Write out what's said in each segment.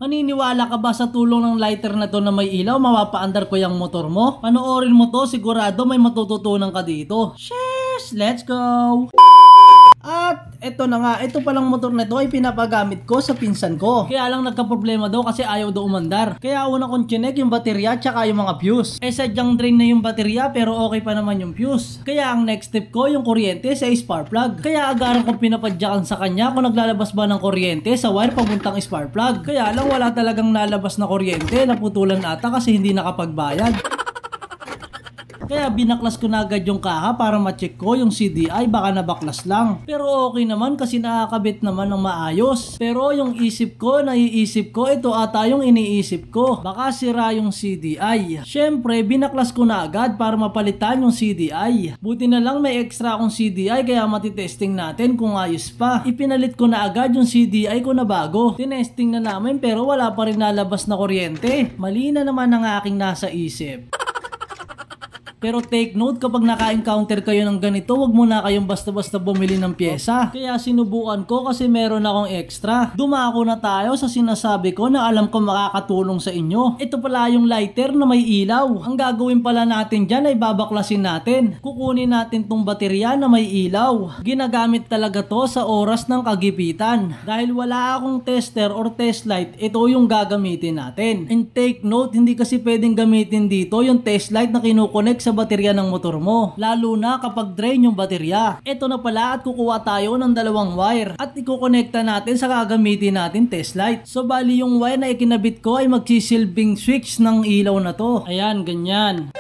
Maniniwala ka ba sa tulong ng lighter na to na may ilaw, mapapaandar ko yung motor mo? Panoorin mo to, sigurado may matututunan ka dito. Sheesh, let's go! At eto na nga, ito palang motor na to ay pinapagamit ko sa pinsan ko. Kaya lang nagka-problema daw kasi ayaw daw umandar. Kaya una kong chinek yung baterya tsaka yung mga fuse. Sadyang drain na yung baterya pero okay pa naman yung fuse. Kaya ang next step ko yung kuryente sa spark plug. Kaya agaran kong pinapadyakan sa kanya kung naglalabas ba ng kuryente sa wire papuntang spark plug. Kaya lang wala talagang nalabas na kuryente, naputulan ata kasi hindi nakapagbayad. Kaya binaklas ko na agad yung kaha para ma-check ko yung CDI, baka nabaklas lang. Pero okay naman kasi nakakabit naman ng maayos. Pero yung naiisip ko, ito ata yung iniisip ko. Baka sira yung CDI. Syempre, binaklas ko na agad para mapalitan yung CDI. Buti na lang may extra akong CDI kaya matitesting natin kung ayos pa. Ipinalit ko na agad yung CDI ko na bago. Tinesting na namin pero wala pa rin nalabas na kuryente. Mali na naman ang aking nasa isip. Pero take note, kapag naka-encounter kayo ng ganito, wag muna kayong basta-basta bumili ng pyesa. Kaya sinubukan ko kasi meron akong extra. Dumako na tayo sa sinasabi ko na alam ko makakatulong sa inyo. Ito pala yung lighter na may ilaw. Ang gagawin pala natin dyan ay babaklasin natin. Kukunin natin tong baterya na may ilaw. Ginagamit talaga to sa oras ng kagipitan. Dahil wala akong tester or test light, ito yung gagamitin natin. And take note, hindi kasi pwedeng gamitin dito yung test light na kinukonek sa baterya ng motor mo, lalo na kapag drain yung baterya. Ito na pala at kukuha tayo ng dalawang wire at ikukonekta natin sa gagamitin natin test light. So bali yung wire na ikinabit ko ay magsisilbing switch ng ilaw na to. Ayan, ganyan.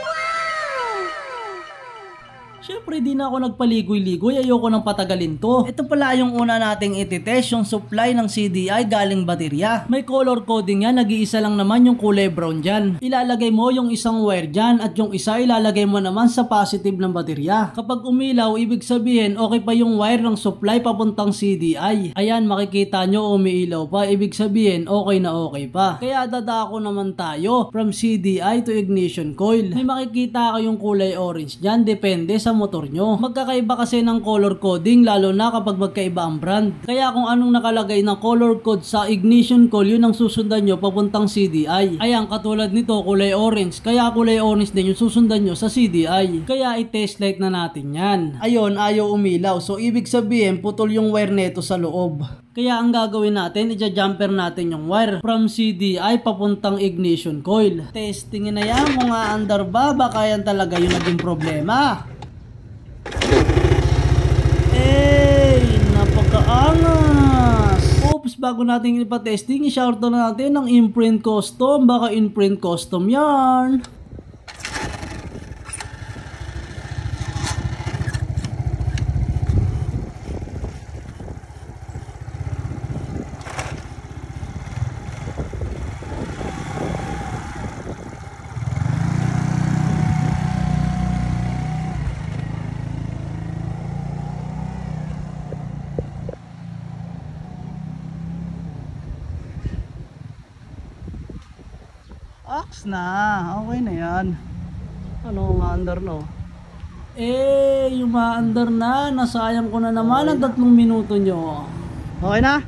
Siyempre di na ako nagpaligoy-ligoy, ayoko nang patagalin to. Ito pala yung una nating ititest, yung supply ng CDI galing baterya. May color coding yan, nag-iisa lang naman yung kulay brown dyan. Ilalagay mo yung isang wire dyan at yung isa ilalagay mo naman sa positive ng baterya. Kapag umilaw, ibig sabihin okay pa yung wire ng supply papuntang CDI. Ayan, makikita nyo umiilaw pa, ibig sabihin okay na okay pa. Kaya dadako naman tayo from CDI to ignition coil. May makikita kayong kulay orange dyan, depende sa motor nyo. Magkakaiba kasi ng color coding lalo na kapag magkaiba ang brand. Kaya kung anong nakalagay na color code sa ignition coil, yun ang susundan nyo papuntang CDI. Ayan, katulad nito kulay orange. Kaya kulay orange din yung susundan nyo sa CDI. Kaya i-test light na natin yan. Ayun, ayaw umilaw. So ibig sabihin putol yung wire neto sa loob. Kaya ang gagawin natin, i-jumper natin yung wire from CDI papuntang ignition coil. Testingin na yan kung aandar ba, baka yan talaga yung naging problema. Napakaangas! Oops, bago natin ipatesting, i-shoutout na natin ang Imprint Custom. Baka Imprint Custom yan. Aks na, okay na yan. Ano, umaandar no? Yung umaandar na, nasayang ko na naman ang 3 minuto nyo. Okay na?